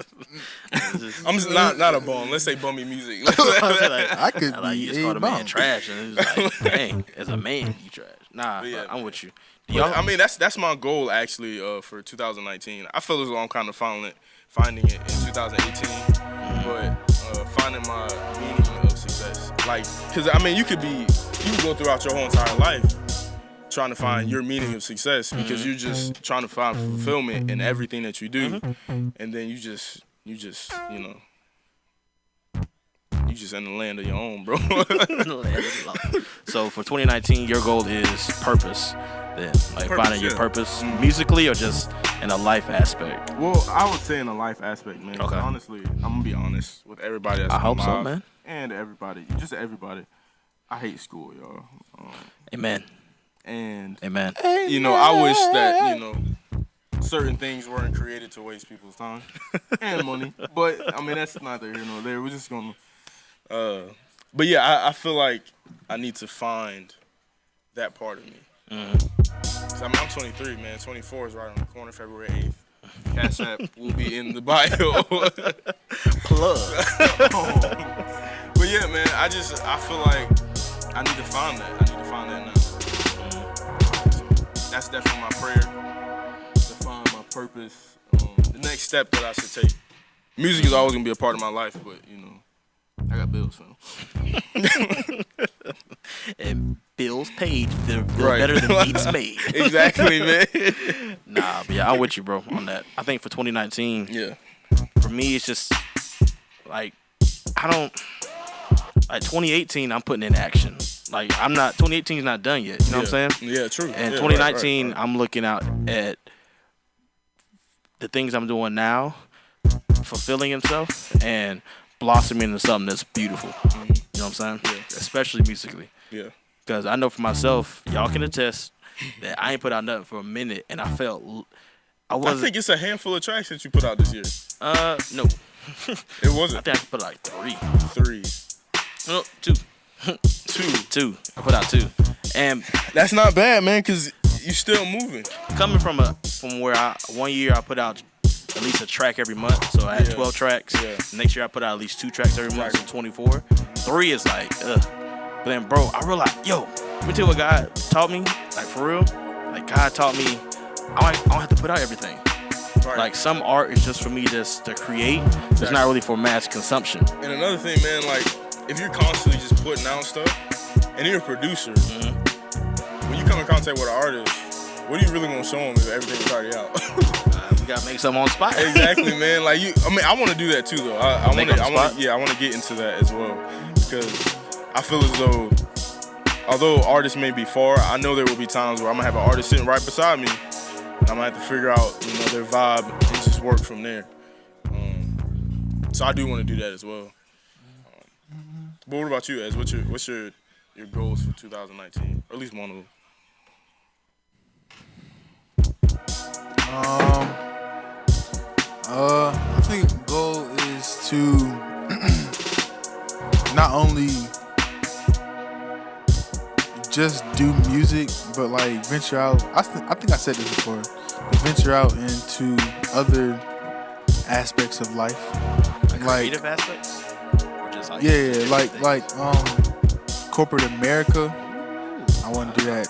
I'm just not a bum. Let's say bummy music. I could like, be you just a called a bum. man trash, and it's like, dang, as a man, you trash. Nah, yeah, I'm with you. But, I mean, that's my goal actually for 2019. I feel as though I'm kind of finding it in 2018, but finding my meaning of success. Like, because I mean, you can go throughout your whole entire life trying to find your meaning of success because you're just trying to find fulfillment in everything that you do, and then you just you know. You just in the land of your own, bro. So for 2019, your goal is purpose. Then, like finding your purpose musically or just in a life aspect. Well, I would say in a life aspect, man. Okay. Honestly, I'm gonna be honest with everybody. That's I hope so, alive, man. And everybody, just everybody. I hate school, y'all. Amen. And Amen. you know, I wish that certain things weren't created to waste people's time and money. But I mean, that's neither here nor there. We're just gonna. But yeah, I feel like I need to find that part of me. So, I mean, I'm 23, man. 24 is right on the corner, February 8th. Cash App will be in the bio. Plug. But yeah, man, I feel like I need to find that. I need to find that now. So that's definitely my prayer, to find my purpose. The next step that I should take. Music is always gonna be a part of my life, but you know, I got bills, so. And bills paid feel Right. better than beats made. Exactly, man. Nah, but yeah, I'm with you, bro, on that. I think for 2019, Yeah. for me, it's just like 2018, I'm putting in action. Like 2018 is not done yet. You know what I'm saying? Yeah, true. And Yeah, 2019, right. I'm looking out at the things I'm doing now, fulfilling himself and blossoming into something that's beautiful. You know what I'm saying? Yeah. Especially musically. Yeah. Because I know for myself, y'all can attest that I ain't put out nothing for a minute, and I felt I think it's a handful of tracks that you put out this year. No. It wasn't. I think I put like 3. 3. No, 2. 2. 2. I put out 2. And That's not bad, man, because you still moving. coming from where 1 year I put out at least a track every month, so I had 12 tracks. Yeah. Next year I put out at least 2 tracks every month, so 24. 3 is like, ugh. But then, bro, I realized, let me tell you what God taught me, like for real. Like God taught me, I don't have to put out everything. Right. Like some art is just for me just to create. It's not really for mass consumption. And another thing, man, like if you're constantly just putting out stuff, and you're a producer, when you come in contact with an artist, what are you really gonna show them if everything's already out? We gotta make something on the spot. Exactly, man. Like I want to do that too, though. I want to get into that as well because I feel as though, although artists may be far, I know there will be times where I'm gonna have an artist sitting right beside me, and I'm gonna have to figure out, their vibe and just work from there. So I do want to do that as well. But what about you, Ez? What's your goals for 2019, or at least one of them? I think the goal is to not only just do music, but like venture out. I think I said this before, but venture out into other aspects of life, Like creative aspects? Or just like corporate America. I want to do that.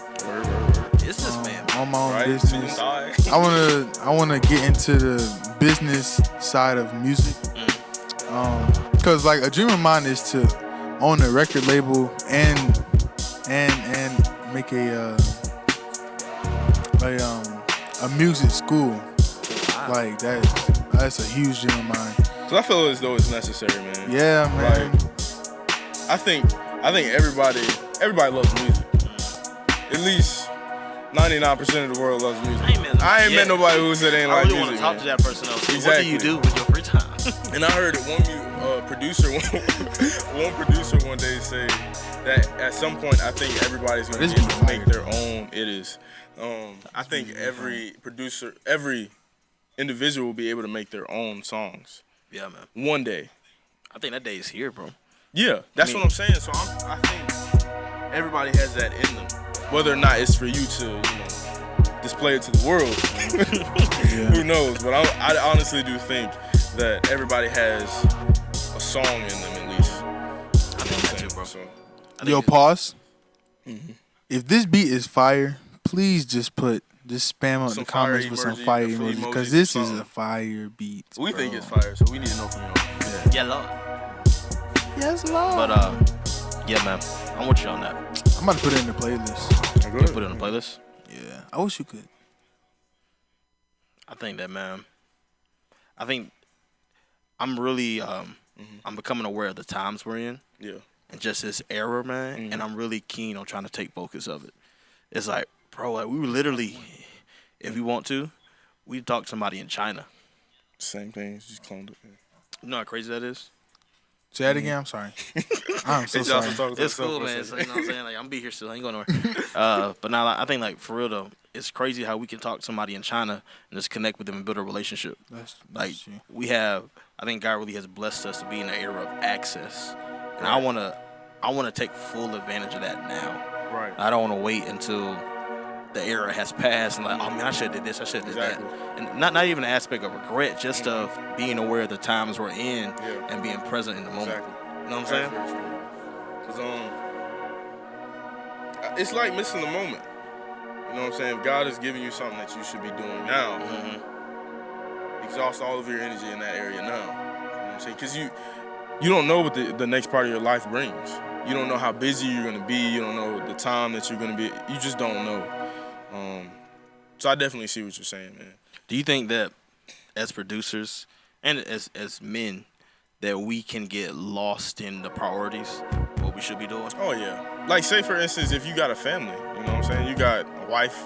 Businessman. On my own Right? business. I wanna get into the business side of music. Cause like a dream of mine is to own a record label and make a music school. Like that's a huge dream of mine. So I feel as though it's necessary, man. Yeah, man. Like, I think everybody loves music. at least 99% of the world loves music. I ain't met nobody who said they ain't I like really music. want to talk to that person though. So Exactly. What do you do with your free time? And I heard one producer one day say that at some point I think everybody's gonna be able to make their own. It is. I think every producer, every individual will be able to make their own songs. Yeah, man. One day. I think that day is here, bro. Yeah, that's what I'm saying. So I think everybody has that in them. Whether or not it's for you to, display it to the world, who knows? But I honestly do think that everybody has a song in them at least. I think that too, bro. So, Yo, pause. Mm-hmm. If this beat is fire, please just spam out Some the comments fire with some emoji, fire a flea emojis, emoji, because this is something. a fire beat. we bro. think it's fire, so we need to know from y'all. Yeah, Lord. Yes, Lord. But yeah, man. I'm with you on that. I'm about to put it in the playlist. You put it on the playlist. Yeah, I wish you could. I think that, man. I think I'm really I'm becoming aware of the times we're in. Yeah. And just this era, man. And I'm really keen on trying to take focus of it. It's like, bro, like we were literally, if we want to, we talk to somebody in China. Same thing, just cloned it. You know how crazy that is? Say that again. I'm sorry. I'm so It's also sorry. talking to It's himself cool, for a man. So, second. you know what I'm saying? Like, I'm gonna be here still. I ain't going nowhere. But now, I think, like, for real, though, it's crazy how we can talk to somebody in China and just connect with them and build a relationship. That's Like, true. I think God really has blessed us to be in an era of access. And I want to take full advantage of that now. Right. I don't want to wait until the era has passed and like, oh man, I should have did this, I should have did that. And not even an aspect of regret, just of being aware of the times we're in and being present in the moment. Exactly. You know what I'm saying? Because it's like missing the moment. You know what I'm saying? If God is giving you something that you should be doing now, exhaust all of your energy in that area now. You know what I'm saying? Because you don't know what the next part of your life brings. You don't know how busy you're going to be. You don't know the time that you're going to be. You just don't know. So I definitely see what you're saying, man. Do you think that as producers and as men that we can get lost in the priorities, what we should be doing? Oh, yeah. Like, say, for instance, if you got a family, you know what I'm saying? You got a wife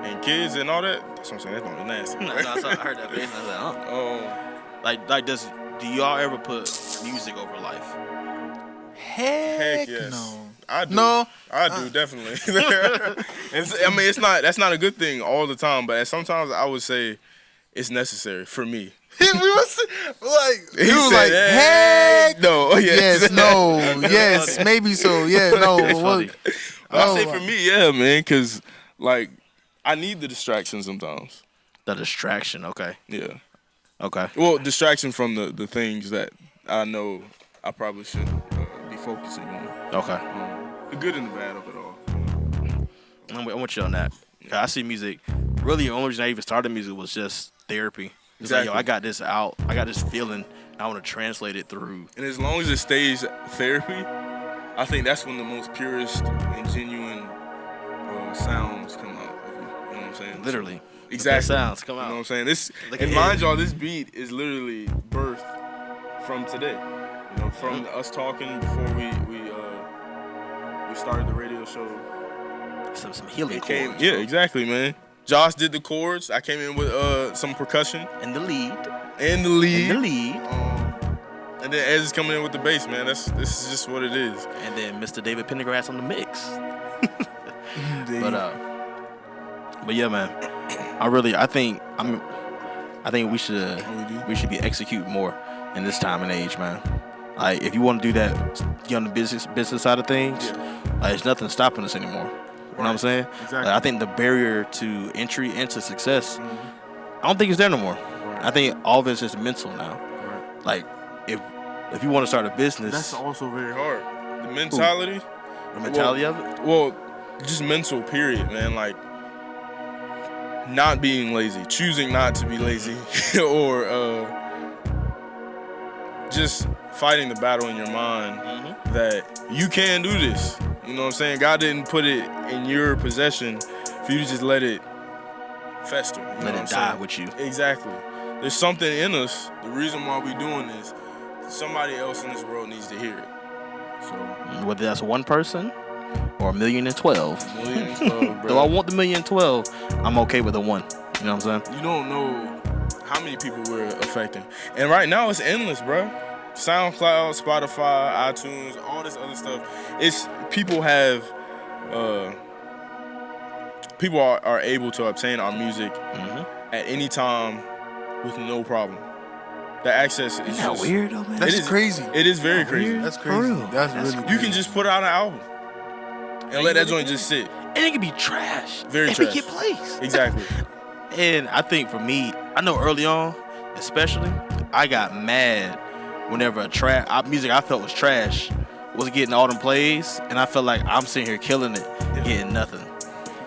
and kids and all that. That's what I'm saying. That's not nasty. No, I heard that, man. I was like, Oh. do y'all ever put music over life? Heck yes. no. I do. No. I do, definitely. That's not a good thing all the time, but sometimes I would say it's necessary for me. He was said, like, heck no. Yes. Yes, no, yes, maybe so. Yeah, no. It's funny. I say for me, yeah, man, because, like, I need the distraction sometimes. The distraction, okay. Yeah. Okay. Well, distraction from the things that I know I probably shouldn't be focusing on. Okay. The good and the bad of it all. I'm with you on that. I see music. Really, the only reason I even started music was just therapy. It's like, yo, I got this out. I got this feeling. I want to translate it through. And as long as it stays therapy, I think that's when the most purest and genuine sounds come out of you. You know what I'm saying? Literally. Exactly. The sounds come out. You know what I'm saying? This, Look and at mind him. y'all, this beat is literally birthed from today. You know, from us talking before we started the radio show. Some healing Came, chords. yeah, exactly, man. Josh did the chords. I came in with some percussion And the lead. and the lead. And then Ezra's coming in with the bass, man. This is just what it is. And then Mr. David Pendergrass on the mix. But yeah, man. I think we should be executing more in this time and age, man. Like, if you want to do that, get on the business side of things. Like, there's nothing stopping us anymore. You know what I'm saying? Exactly. Like, I think the barrier to entry into success, I don't think it's there no more. I think all of it's just mental now. Like, if you want to start a business, That's also very hard. The mentality. the mentality of it. Well, just mental, period, man. Like, not being lazy, choosing not to be lazy, or just fighting the battle in your mind that you can do this. You know what I'm saying? God didn't put it in your possession for you to just let it fester. You know Let what it I'm die saying? with you. Exactly. There's something in us. The reason why we're doing this, somebody else in this world needs to hear it. So Whether that's one person, or 1,000,012. 1,012,000, bro. Though I want the 1,000,012, I'm okay with the 1. You know what I'm saying? You don't know how many people we're affecting. And right now it's endless, bro. SoundCloud, Spotify, iTunes, all this other stuff. It's people have people are able to obtain our music at any time with no problem. The access is Isn't that just weird though, man? That's crazy. It is very crazy. That's crazy. That's really You crazy. can just put out an album and let that joint just sit. And it can be trash. Very and trash. it get plays. Exactly. And I think for me, I know early on, especially, I got mad whenever a music I felt was trash was getting all them plays, and I felt like I'm sitting here killing it, getting nothing.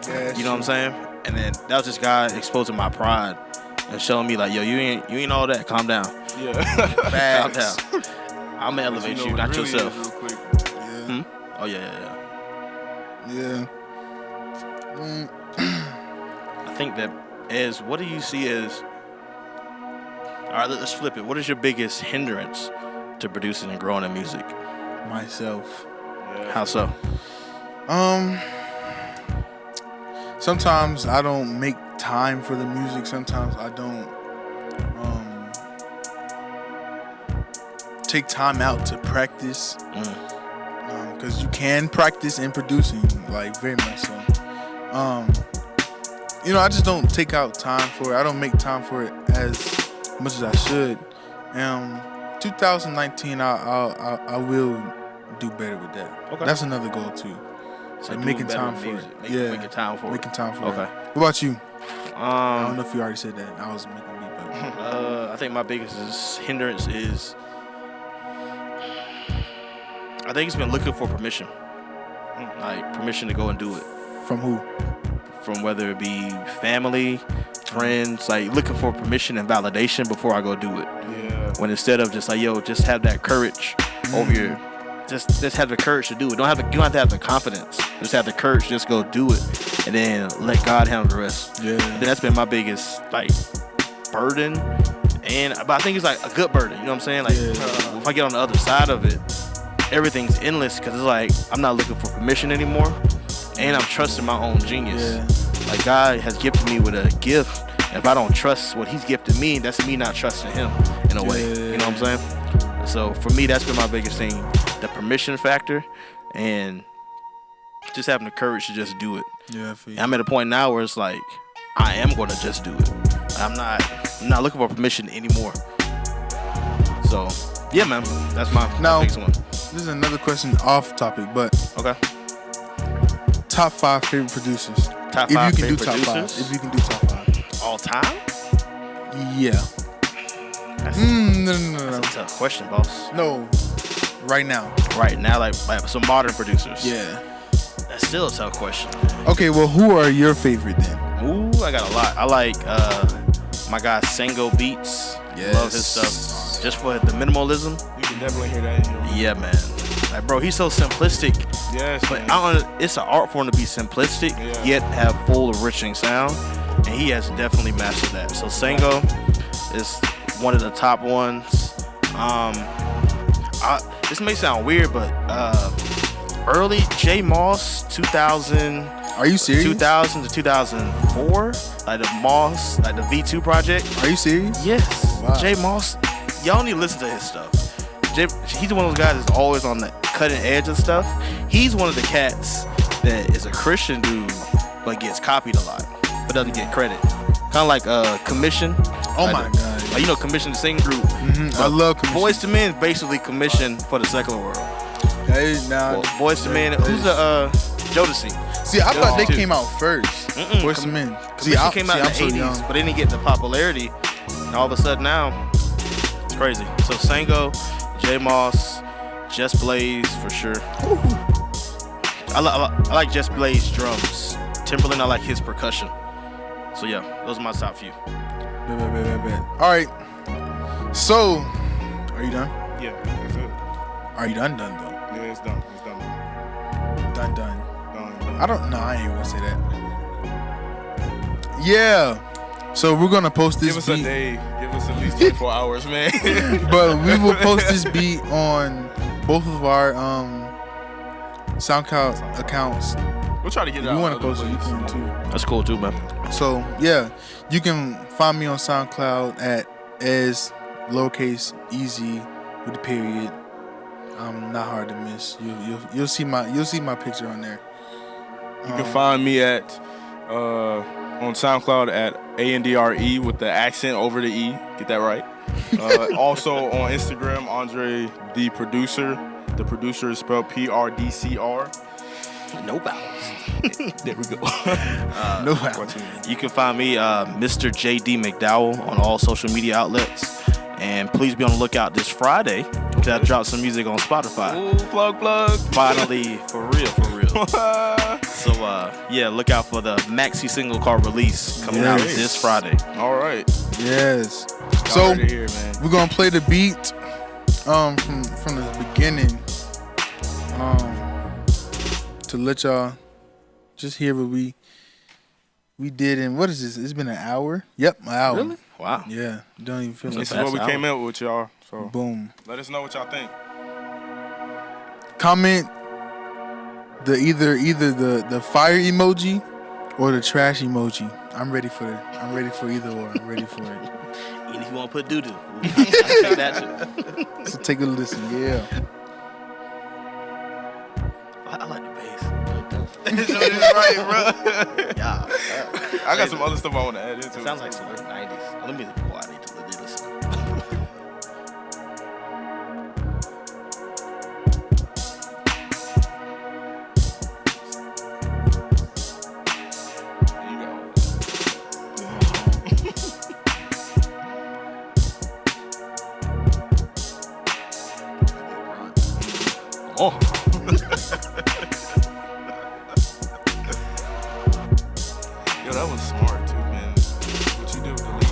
Yeah, You know what I'm saying? And then that was just God exposing my pride and showing me like, yo, you ain't all that. Calm down. Yeah. Calm down. I'm gonna elevate you, not yourself. Yeah. Oh yeah. Yeah. I think that what do you see as? All right, let's flip it. What is your biggest hindrance to producing and growing in music? Myself. How so? Sometimes I don't make time for the music. Sometimes I don't take time out to practice. Because you can practice in producing, like very much so. I just don't take out time for it. I don't make time for it as much as I should. 2019, I will do better with that. Okay. That's another goal too. So making time for it. Making time for it. Making time for Okay. it. What about you? I don't Um, know if you already said that. I was making a beat, but I think my biggest hindrance is I think it's been looking for permission, like permission to go and do it. from who? From whether it be family, friends, like looking for permission and validation before I go do it. Yeah. When instead of just like, yo, just have that courage over your, just have the courage to do it. You don't have to have the confidence. Just have the courage, just go do it, and then let God handle the rest. Yeah. And that's been my biggest like burden, but I think it's like a good burden. You know what I'm saying? Like if I get on the other side of it, everything's endless because it's like I'm not looking for permission anymore, and I'm trusting my own genius. Yeah. Like God has gifted me with a gift. If I don't trust what He's gifted me, that's me not trusting Him in a way. You know what I'm saying? So for me, that's been my biggest thing: the permission factor, and just having the courage to just do it. Yeah, I feel you. I'm at a point now where it's like I am going to just do it. I'm not looking for permission anymore. So yeah, man, that's my biggest one. This is another question off topic, but Okay. top 5 favorite producers. Top If 5 you can do favorite top 5. producers? If you can do top 5. All time? Yeah. That's, No. that's a tough question, boss. No. Right now. Right now, like some modern producers. Yeah. That's still a tough question. Okay, well, who are your favorite then? Ooh, I got a lot. I like my guy Sango Beats. Yes. Love his stuff. Just for the minimalism. You can definitely hear that in here. Yeah, man. Like, bro, he's so simplistic. Yes, But man. it's an art form to be simplistic, Yeah. yet have full, enriching sound. And he has definitely mastered that. So Sango is one of the top ones. This may sound weird, but early J Moss, 2000. Are you serious? 2000 to 2004, like the Moss, like the V2 project. Are you serious? Yes. Wow. J Moss, y'all need to listen to his stuff. He's one of those guys that's always on the cutting edge of stuff. He's one of the cats that is a Christian dude, but gets copied a lot, but doesn't get credit. Kind of like Commission. Oh Like my God. Like, you know, Commission, the singing group. I love Commission. Boys to Men is basically Commission for the secular world. Hey, nah, Well, Boys to Men. Who's the Jodeci? See, I thought they Jodeci. came out first. Boys to Men. See, Commission came out in I'm the so 80s, young. but they didn't get the popularity. And all of a sudden now, it's crazy. So Sango, J Moss, Just Blaze for sure. I like Just Blaze drums. Timberland, I like his percussion. So yeah, those are my top few. Bet. All right. So, are you done? Yeah, that's it. Are you done though? Yeah, it's done. It's done. Done. Done. I don't know. I ain't even gonna say that. Yeah. So we're gonna post this Give us beat. a day. Give us at least 24 hours, man. But we will post this beat on both of our SoundCloud accounts. We'll try to get it If out. you want to other post it, you places. can too. That's cool too, man. So yeah, you can find me on SoundCloud at Ez lowercase easy with a period. Not hard to miss. You'll see my picture on there. You can find me at on SoundCloud at ANDRE with the accent over the E. Get that right. Also on Instagram, Andre the Producer. The producer is spelled PRDCR. No vowels. There we go. No vowels. You can find me, Mr. JD McDowell, on all social media outlets. And please be on the lookout this Friday to drop some music on Spotify. Ooh, plug. Finally, for real. So, yeah, look out for the maxi single called Release coming out this Friday. All right. Yes. Y'all So heard it here, man. we're gonna play the beat from the beginning to let y'all just hear what we did in, what is this? It's been an hour? Yep, an hour. Really? Wow. Yeah. Don't even feel like This is that. what we Fast came up with, y'all. So Boom. let us know what y'all think. Comment either the fire emoji or the trash emoji. I'm ready for either or. I'm ready for it. And if you want to put doo-doo, I'll take that shit. So take a listen. Yeah. I like the bass. Right, bro. Yeah. I got some other stuff I want to add into. It sounds like some 90s. Let me quiet. I need to really listen. Oh. Yo, that was smart too, man. What you did with the lead.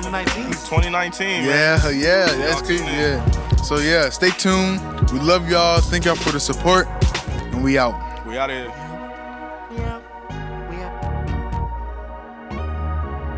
2019. 2019. Man. Yeah, that's Y'all crazy. tune in. Yeah. So yeah, stay tuned. We love y'all. Thank y'all for the support, and we out. We out of here.